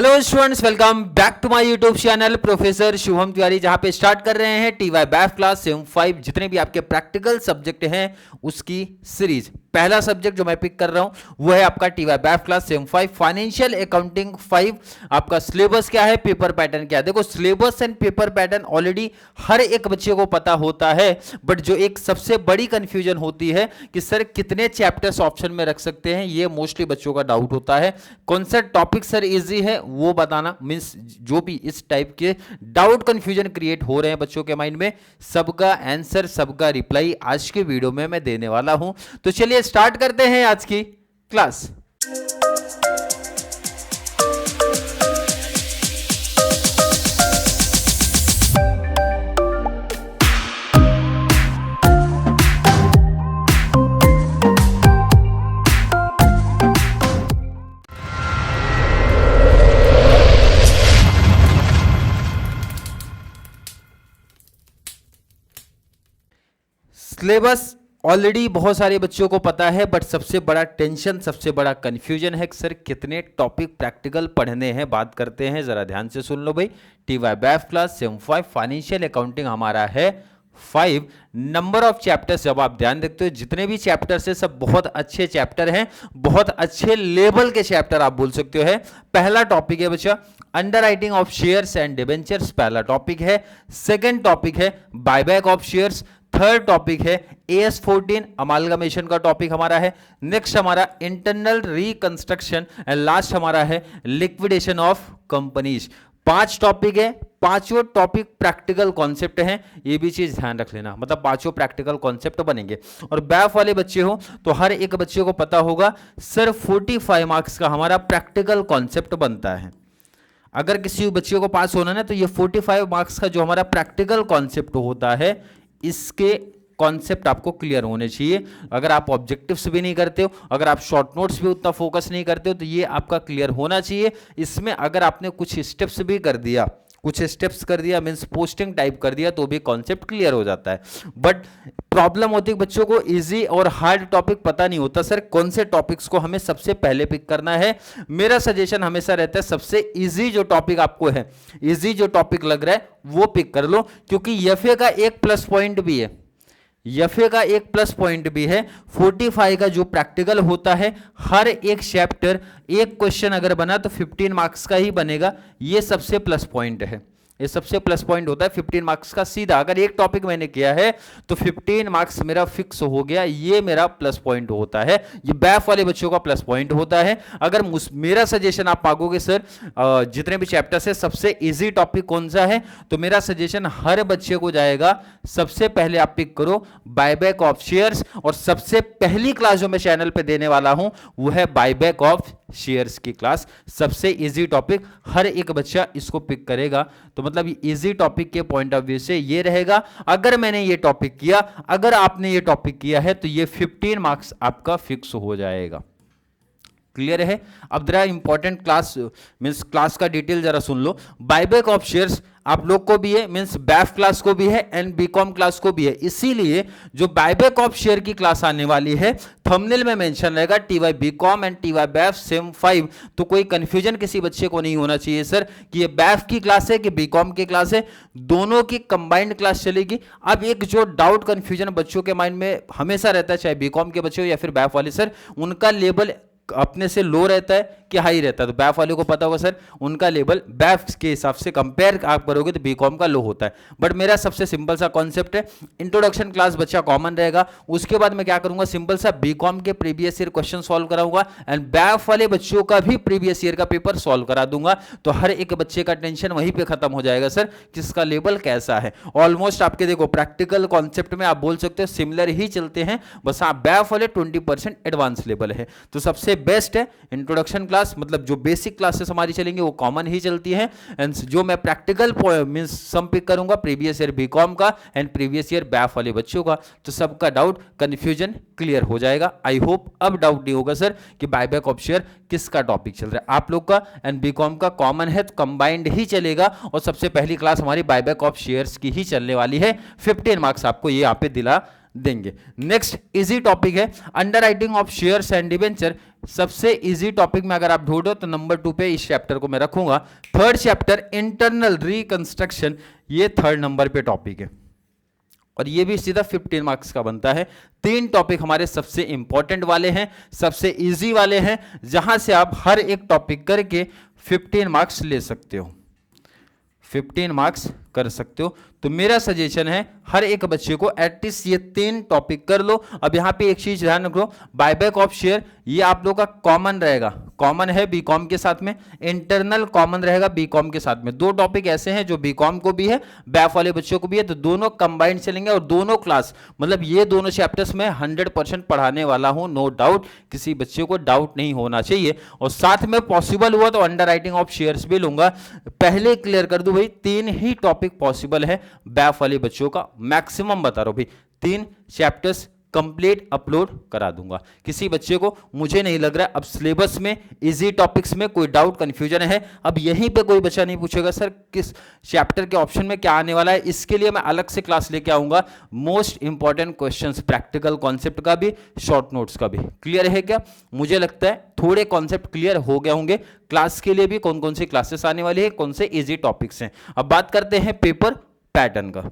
Hello students, welcome back to my YouTube channel professor Shubham Tiwari, जहां पे start कर रहे हैं टीवाई बैफ क्लास 75 जितने भी आपके प्रैक्टिकल सब्जेक्ट हैं उसकी सीरीज। पहला सब्जेक्ट जो मैं पिक कर रहा हूं वो है आपका TY BAIF class 75 financial accounting 5। आपका सिलेबस क्या है, पेपर पैटर्न क्या है। देखो, syllabus and paper pattern already हर एक बच्चे को पता होता है, बट जो एक सबसे बड़ी कंफ्यूजन होती है कि सर कितने चैप्टर्स ऑप्शन में रख सकते हैं, ये मोस्टली बच्चों का डाउट होता है। कौन सा टॉपिक सर इजी है वो बताना, मींस जो भी इस टाइप के डाउट कंफ्यूजन क्रिएट हो रहे हैं बच्चों के माइंड में, सबका आंसर सबका रिप्लाई आज के वीडियो में मैं देने वाला हूं। तो चलिए स्टार्ट करते हैं आज की क्लास। सिलेबस ऑलरेडी बहुत सारे बच्चों को पता है, बट सबसे बड़ा टेंशन, सबसे बड़ा कंफ्यूजन है कि सर कितने टॉपिक प्रैक्टिकल पढ़ने हैं। बात करते हैं, जरा ध्यान से सुन लो भाई। TY BAIF class 75 financial accounting हमारा है 5। नंबर ऑफ चैप्टर्स जब आप ध्यान देखते हो, जितने भी चैप्टर्स है सब बहुत अच्छे चैप्टर हैं, बहुत अच्छे लेवल के चैप्टर आप बोल सकते हो। है पहला टॉपिक है बच्चा under writing of shares and debentures, पहला टॉपिक है। सेकेंड टॉपिक है buyback of shares. Third topic है AS14 अमालगमेशन का टॉपिक हमारा है। नेक्स्ट हमारा इंटरनल रिकंस्ट्रक्शन एंड लास्ट हमारा है लिक्विडेशन ऑफ कंपनीज। 5 टॉपिक है, पांचों टॉपिक प्रैक्टिकल कॉन्सेप्ट हैं, ये भी चीज ध्यान रख लेना, मतलब पांचों प्रैक्टिकल कॉन्सेप्ट बनेंगे। और बैफ वाले बच्चे हो तो हर एक बच्चे को पता होगा सर 45 मार्क्स का हमारा प्रैक्टिकल कॉन्सेप्ट बनता है। अगर किसी बच्चे को पास होना ना तो ये 45 मार्क्स का जो हमारा प्रैक्टिकल कॉन्सेप्ट होता है, इसके कॉन्सेप्ट आपको क्लियर होने चाहिए। अगर आप ऑब्जेक्टिव्स भी नहीं करते हो, अगर आप शॉर्ट नोट्स भी उतना फोकस नहीं करते हो, तो ये आपका क्लियर होना चाहिए। इसमें अगर आपने कुछ स्टेप्स भी कर दिया, मींस पोस्टिंग टाइप कर दिया, तो भी कॉन्सेप्ट क्लियर हो जाता है। बट प्रॉब्लम होती है बच्चों को इजी और हार्ड टॉपिक पता नहीं होता, सर कौन से टॉपिक्स को हमें सबसे पहले पिक करना है। मेरा सजेशन हमेशा रहता है सबसे इजी जो टॉपिक आपको है, इजी जो टॉपिक लग रहा है वो पिक कर लो, क्योंकि एफए का एक प्लस पॉइंट भी है। एफए का एक प्लस पॉइंट भी है, 45 का जो प्रैक्टिकल होता है, हर एक चैप्टर एक क्वेश्चन अगर बना तो 15 मार्क्स का ही बनेगा। ये सबसे प्लस पॉइंट है, ये सबसे प्लस पॉइंट होता है 15 मार्क्स का सीधा। अगर एक टॉपिक मैंने किया है तो 15 मार्क्स मेरा फिक्स हो गया, ये मेरा प्लस पॉइंट होता है। ये बैफ वाले बच्चों का प्लस पॉइंट होता है। अगर मेरा सजेशन आप मांगोगे सर जितने भी चैप्टर्स है सबसे इजी टॉपिक कौन सा है, तो मेरा सजेशन हर बच्चे को जाएगा, सबसे पहले आप पिक करो बायबैक ऑफ शेयर्स। और सबसे पहली क्लास जो मैं चैनल पे देने वाला हूं वो है बायबैक ऑफ शेयर्स की क्लास। सबसे इजी टॉपिक, हर एक बच्चा इसको पिक करेगा। तो मतलब इजी टॉपिक के पॉइंट ऑफ व्यू से ये रहेगा। अगर मैंने ये टॉपिक किया, अगर आपने ये टॉपिक किया है, तो ये 15 मार्क्स आपका फिक्स हो जाएगा। क्लियर है। अब जरा इंपॉर्टेंट क्लास मींस क्लास का डिटेल जरा सुन लो। बायबैक ऑफ शेयर्स आप लोग को भी है, मींस बैफ क्लास को भी है एंड बीकॉम क्लास को भी है। इसीलिए जो बायबैक ऑफ शेयर की क्लास आने वाली है, थंबनेल में मेंशन रहेगा TY BCom and TY BAF same 5। तो कोई कंफ्यूजन किसी बच्चे को नहीं होना चाहिए सर कि ये बैफ की क्लास है कि बीकॉम की क्लास है, दोनों की कंबाइंड क्लास चलेगी। अब एक जो डाउट कंफ्यूजन बच्चों के माइंड में हमेशा रहता है, चाहे बीकॉम के बच्चे हो या फिर बैफ वाले, सर उनका लेवल अपने से लो रहता है कि हाई रहता है। तो बैफ वाले को पता होगा सर उनका लेवल बैफ के हिसाब से कंपेयर आप करोगे तो बीकॉम का लो होता है। बट मेरा सबसे सिंपल सा कॉन्सेप्ट है, इंट्रोडक्शन क्लास बच्चा कॉमन रहेगा, उसके बाद मैं क्या करूंगा, सिंपल सा बीकॉम के प्रीवियस ईयर क्वेश्चन सॉल्व कराऊंगा एंड बैफ वाले बच्चों का भी प्रीवियस ईयर का पेपर सॉल्व करा दूंगा। तो हर एक बच्चे का टेंशन वहीं पर खत्म हो जाएगा सर किसका लेवल कैसा है। ऑलमोस्ट आपके देखो प्रैक्टिकल कॉन्सेप्ट में आप बोल सकते हो सिमिलर ही चलते हैं, बस आप बैफ वाले 20% एडवांस लेवल है। तो सबसे बेस्ट है इंट्रोडक्शन क्लास, मतलब जो बेसिक क्लासेस हमारी चलेंगी वो कॉमन ही चलती हैं। एंड जो मैं प्रैक्टिकल मींस सम पिक करूंगा प्रीवियस ईयर बीकॉम का एंड प्रीवियस ईयर बैफ वाले बच्चों का, तो सबका डाउट कंफ्यूजन क्लियर हो जाएगा। आई होप अब डाउट नहीं होगा सर कि बायबैक ऑफ शेयर किसका टॉपिक चल रहा है। आप लोग का एंड बीकॉम का कॉमन है तो कंबाइंड ही चलेगा, और सबसे पहली क्लास हमारी बायबैक ऑफ शेयर्स की ही चलने वाली है। 15 मार्क्स आपको ये यहाँ पे दिला देंगे। नेक्स्ट इजी टॉपिक है under writing of shares and debenture. सबसे इजी टॉपिक में अगर आप ढूंढो तो नंबर 2 पे इस चैप्टर को मैं रखूंगा। थर्ड चैप्टर इंटरनल रिकंस्ट्रक्शन, ये थर्ड नंबर पे टॉपिक है और ये भी सीधा 15 मार्क्स का बनता है। 3 टॉपिक हमारे सबसे इंपॉर्टेंट वाले हैं, सबसे इजी वाले हैं, जहां से आप हर एक टॉपिक करके 15 मार्क्स ले सकते हो, 15 मार्क्स कर सकते हो। तो मेरा सजेशन है हर एक बच्चे को एटलीस्ट ये 3 टॉपिक कर लो। अब यहाँ पे एक चीज ध्यान रखो, बायबैक ऑफ शेयर ये आप लोग का कॉमन रहेगा, कॉमन है बीकॉम के साथ में, इंटरनल कॉमन रहेगा बीकॉम के साथ में। 2 टॉपिक ऐसे हैं जो बीकॉम को भी है, बैफ वाले बच्चों को भी है, तो दोनों कंबाइंड चलेंगे और दोनों क्लास, मतलब ये दोनों चैप्टर्स में 100% पढ़ाने वाला हूं, नो डाउट, किसी बच्चे को डाउट नहीं होना चाहिए। और साथ में पॉसिबल हुआ तो अंडर राइटिंग ऑफ शेयर्स भी लूंगा। पहले क्लियर कर दूं भाई, 3 ही टॉपिक पॉसिबल है बैफ वाले बच्चों का, मैक्सिमम बता रहा हूं भाई, 3 चैप्टर्स कंप्लीट अपलोड करा दूंगा। किसी बच्चे को मुझे नहीं लग रहा है अब सिलेबस में इजी टॉपिक्स में कोई डाउट कंफ्यूजन है, अब यहीं पे कोई बच्चा नहीं पूछेगा सर किस चैप्टर के ऑप्शन में क्या आने वाला है। इसके लिए मैं अलग से क्लास लेके आऊंगा, most important questions, practical concept का भी, शॉर्ट नोट्स का भी। क्लियर है क्या? मुझे लगता है थोड़े कॉन्सेप्ट क्लियर हो गए होंगे। क्लास के लिए भी कौन कौन सी क्लासेस आने वाली है, कौन से इजी टॉपिक्स हैं। अब बात करते हैं पेपर पैटर्न का।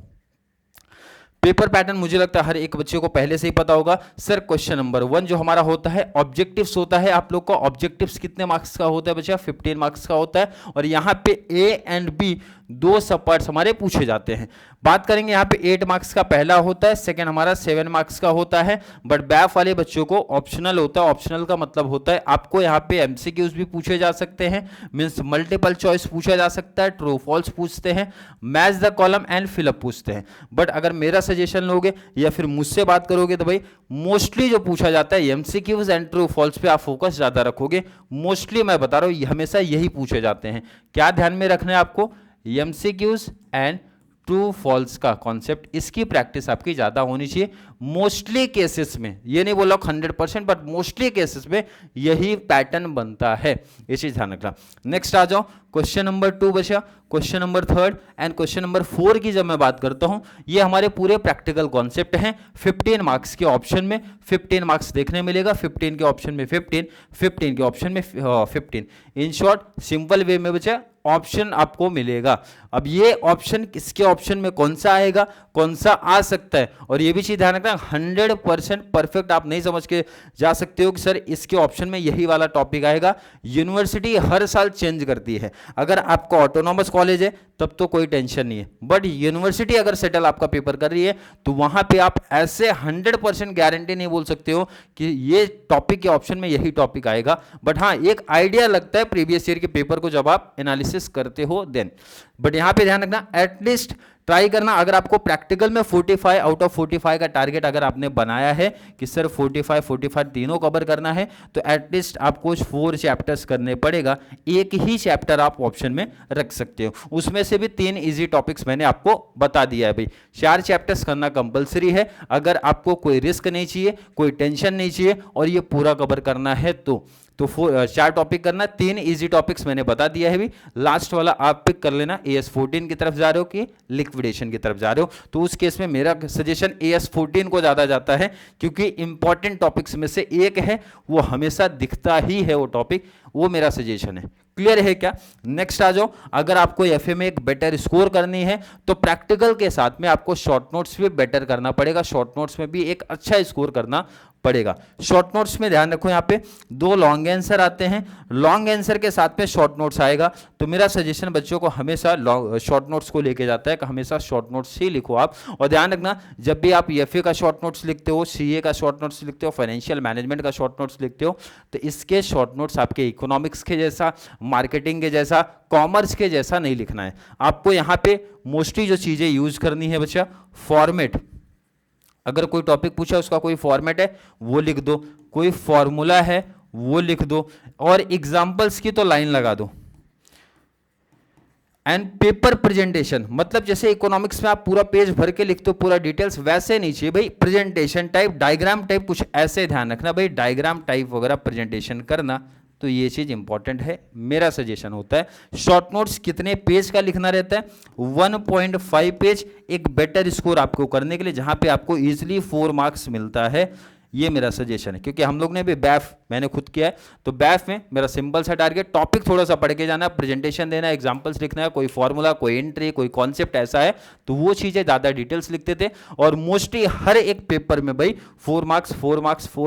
पेपर पैटर्न मुझे लगता है हर एक बच्चे को पहले से ही पता होगा। सर क्वेश्चन नंबर 1 जो हमारा होता है ऑब्जेक्टिव्स होता है, आप लोग को ऑब्जेक्टिव्स कितने मार्क्स का होता है बच्चा? 15 मार्क्स का होता है और यहाँ पे ए एंड बी 2 सब पार्ट्स हमारे पूछे जाते हैं। बात करेंगे यहाँ पे 8 मार्क्स का पहला होता है, सेकंड हमारा 7 मार्क्स का होता है। बट बैफ वाले बच्चों को ऑप्शनल होता है। ऑप्शनल का मतलब होता है आपको यहाँ पे एमसीक्यूज भी पूछे जा सकते हैं, मींस मल्टीपल चॉइस पूछा जा सकता है, ट्रू फॉल्स पूछते हैं, match the column and fill up पूछते हैं। बट अगर मेरा सजेशन लोगे या फिर मुझसे बात करोगे तो भाई मोस्टली जो पूछा जाता है एमसीक्यूज एंड ट्रू फॉल्स पे आप फोकस ज्यादा रखोगे। मोस्टली मैं बता रहा हूं हमेशा यही पूछे जाते हैं। क्या ध्यान में रखना है आपको? एमसीक्यूज एंड ट्रू फॉल्स का कॉन्सेप्ट, इसकी प्रैक्टिस आपकी ज्यादा होनी चाहिए। मोस्टली केसेस में, ये नहीं बोला 100%, बट मोस्टली केसेस में यही पैटर्न बनता है, ये चीज ध्यान रखना। नेक्स्ट आ जाओ, क्वेश्चन नंबर 2 बचा, question number 3 and question number 4 की जब मैं बात करता हूं, ये हमारे पूरे प्रैक्टिकल कॉन्सेप्ट हैं। 15 मार्क्स के ऑप्शन में 15 मार्क्स देखने मिलेगा, 15 के ऑप्शन में 15, 15 के ऑप्शन में 15। इन शॉर्ट सिंपल वे में बचा ऑप्शन आपको मिलेगा। अब ये ऑप्शन किसके ऑप्शन में कौन सा आएगा, कौन सा आ सकता है, और ये भी चीज ध्यान रखना 100% परफेक्ट आप नहीं समझ के जा सकते हो कि सर इसके ऑप्शन में यही वाला टॉपिक आएगा। यूनिवर्सिटी हर साल चेंज करती है। अगर आपका ऑटोनॉमस कॉलेज है तब तो कोई टेंशन नहीं है, बट यूनिवर्सिटी अगर सेटल आपका पेपर कर रही है तो वहां पे आप ऐसे 100% गारंटी नहीं बोल सकते हो कि ये टॉपिक के ऑप्शन में यही टॉपिक आएगा। बट हाँ, एक आइडिया लगता है प्रीवियस ईयर के पेपर को जब आप एनालिसिस करते हो देन। बट यहां पे ध्यान रखना एटलीस्ट ट्राई करना, अगर आपको प्रैक्टिकल में 45 आउट ऑफ 45 का टारगेट अगर आपने बनाया है कि सर 45 तीनों कवर करना है, तो एटलीस्ट आपको 4 चैप्टर्स करने पड़ेगा। एक ही चैप्टर आप ऑप्शन में रख सकते हो, उसमें से भी 3 इजी टॉपिक्स मैंने आपको बता दिया है भाई। 4 चैप्टर्स करना कंपलसरी है अगर आपको कोई रिस्क नहीं चाहिए, कोई टेंशन नहीं चाहिए और ये पूरा कवर करना है तो 4 टॉपिक करना। 3 इजी टॉपिक्स मैंने बता दिया है भी, लास्ट वाला आप पिक कर लेना। AS14 की तरफ जा रहे हो कि लिक्विडेशन की तरफ जा रहे हो, तो उस केस में मेरा सजेशन AS14 को ज्यादा जाता है, क्योंकि इंपॉर्टेंट टॉपिक्स में से एक है, वो हमेशा दिखता ही है वो टॉपिक, वो मेरा सजेशन है। क्लियर है क्या? नेक्स्ट आ जाओ, अगर आपको एफए में एक बेटर स्कोर करनी है तो प्रैक्टिकल के साथ में आपको शॉर्ट नोट्स भी बेटर करना पड़ेगा, शॉर्ट नोट्स में भी एक अच्छा स्कोर करना पड़ेगा। शॉर्ट नोट्स में ध्यान रखो, यहाँ पे 2 लॉन्ग आंसर आते हैं, लॉन्ग आंसर के साथ में शॉर्ट नोट्स आएगा। तो मेरा सजेशन बच्चों को हमेशा शॉर्ट नोट्स को लेके जाता है कि हमेशा शॉर्ट नोट्स ही लिखो आप। और ध्यान रखना, जब भी आप एफए का शॉर्ट नोट्स लिखते हो, सीए का शॉर्ट नोट्स लिखते हो, फाइनेंशियल मैनेजमेंट का शॉर्ट नोट्स लिखते हो, तो इसके शॉर्ट नोट्स आपके इकोनॉमिक्स के जैसा, मार्केटिंग के जैसा, कॉमर्स के जैसा नहीं लिखना है। आपको यहाँ पे मोस्टली जो चीजें यूज करनी है बच्चा, फॉर्मेट, अगर कोई टॉपिक पूछा उसका कोई फॉर्मेट है वो लिख दो, कोई फॉर्मूला है वो लिख दो, और एग्जांपल्स की तो लाइन लगा दो। एंड पेपर प्रेजेंटेशन, मतलब जैसे इकोनॉमिक्स में आप पूरा पेज भर के लिखते हो पूरा डिटेल्स, वैसे नहीं चाहिए भाई। प्रेजेंटेशन टाइप, डायग्राम टाइप कुछ ऐसे ध्यान रखना भाई, डायग्राम टाइप वगैरह प्रेजेंटेशन करना तो ये चीज़ इंपॉर्टेंट है। मेरा सजेशन होता है शॉर्ट नोट्स कितने पेज का लिखना रहता है, 1.5 पेज, एक बेटर स्कोर आपको करने के लिए, जहाँ पे आपको ईजिली 4 मार्क्स मिलता है। ये मेरा सजेशन है, क्योंकि हम लोग ने भी बैफ मैंने खुद किया है, तो बैफ में मेरा सिंपल सा टारगेट, टॉपिक थोड़ा सा पढ़ के जाना, प्रेजेंटेशन देना, एग्जांपल्स लिखना है, कोई फॉर्मूला, कोई एंट्री, कोई कॉन्सेप्ट ऐसा है तो वो चीज़ें ज़्यादा डिटेल्स लिखते थे। और मोस्टली हर एक पेपर में भाई 4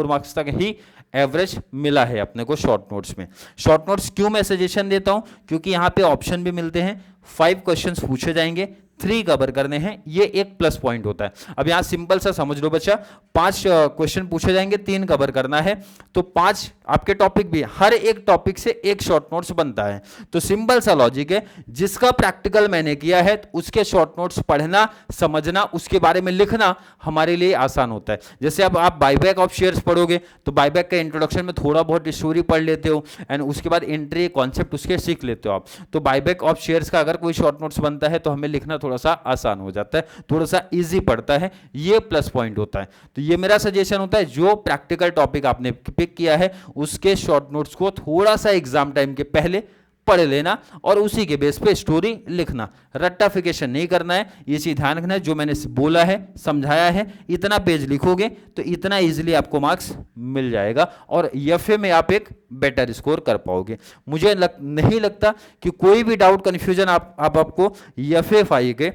मार्क्स तक ही एवरेज मिला है अपने को शॉर्ट नोट्स में। शॉर्ट नोट्स क्यों मैं सजेशन देता हूं, क्योंकि यहां पे ऑप्शन भी मिलते हैं, 5 क्वेश्चंस पूछे जाएंगे, 3 कवर करने हैं, ये एक प्लस पॉइंट होता है। अब यहां सिंपल सा समझ लो बच्चा, 5 क्वेश्चन पूछे जाएंगे, 3 कवर करना है, तो 5 आपके टॉपिक भी, हर एक टॉपिक से एक शॉर्ट नोट्स बनता है। तो सिंपल सा लॉजिक है, जिसका प्रैक्टिकल मैंने किया है उसके शॉर्ट नोट्स पढ़ना, समझना, उसके बारे में लिखना हमारे लिए आसान होता है। जैसे अब आप बायबैक ऑफ शेयर्स पढ़ोगे तो बायबैक का इंट्रोडक्शन में थोड़ा बहुत स्टोरी पढ़ लेते हो, एंड उसके बाद एंट्री कॉन्सेप्ट उसके सीख लेते हो आप, तो बायबैक ऑफ शेयर्स का अगर कोई शॉर्ट नोट्स बनता है तो हमें लिखना थोड़ा सा आसान हो जाता है, थोड़ा सा इजी पड़ता है, ये प्लस पॉइंट होता है। तो ये मेरा सजेशन होता है, जो प्रैक्टिकल टॉपिक आपने पिक किया है उसके शॉर्ट नोट्स को थोड़ा सा एग्जाम टाइम के पहले पढ़ लेना और उसी के बेस पे स्टोरी लिखना, रट्टाफिकेशन नहीं करना है। ये चीज ध्यान रखना है, जो मैंने बोला है, समझाया है, इतना पेज लिखोगे तो इतना इजीली आपको मार्क्स मिल जाएगा और एफए में आप एक बेटर स्कोर कर पाओगे। मुझे नहीं लगता कि कोई भी डाउट कंफ्यूजन आपको एफए के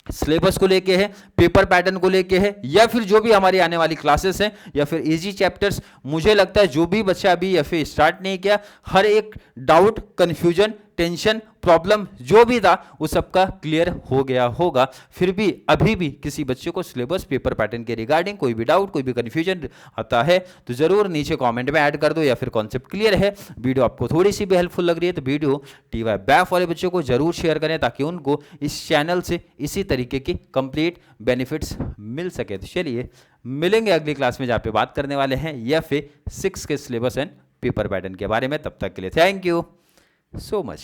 सिलेबस को लेके है, पेपर पैटर्न को लेके है, या फिर जो भी हमारी आने वाली क्लासेस हैं, या फिर इजी चैप्टर्स, मुझे लगता है जो भी बच्चा अभी एफए स्टार्ट नहीं किया, हर एक डाउट, कंफ्यूजन, टेंशन, प्रॉब्लम जो भी था वो सबका क्लियर हो गया होगा। फिर भी अभी भी किसी बच्चे को सिलेबस, पेपर पैटर्न के रिगार्डिंग कोई भी डाउट, कोई भी कंफ्यूजन आता है तो जरूर नीचे कमेंट में ऐड कर दो, या फिर कॉन्सेप्ट क्लियर है, वीडियो आपको थोड़ी सी भी हेल्पफुल लग रही है तो वीडियो टीवाई बैफ वाले बच्चों को जरूर शेयर करें, ताकि उनको इस चैनल से इसी तरीके की कंप्लीट बेनिफिट्स मिल सके। तो चलिए मिलेंगे अगली क्लास में, जहाँ पे बात करने वाले हैं एफए 6 के सिलेबस एंड पेपर पैटर्न के बारे में। तब तक के लिए थैंक यू so much।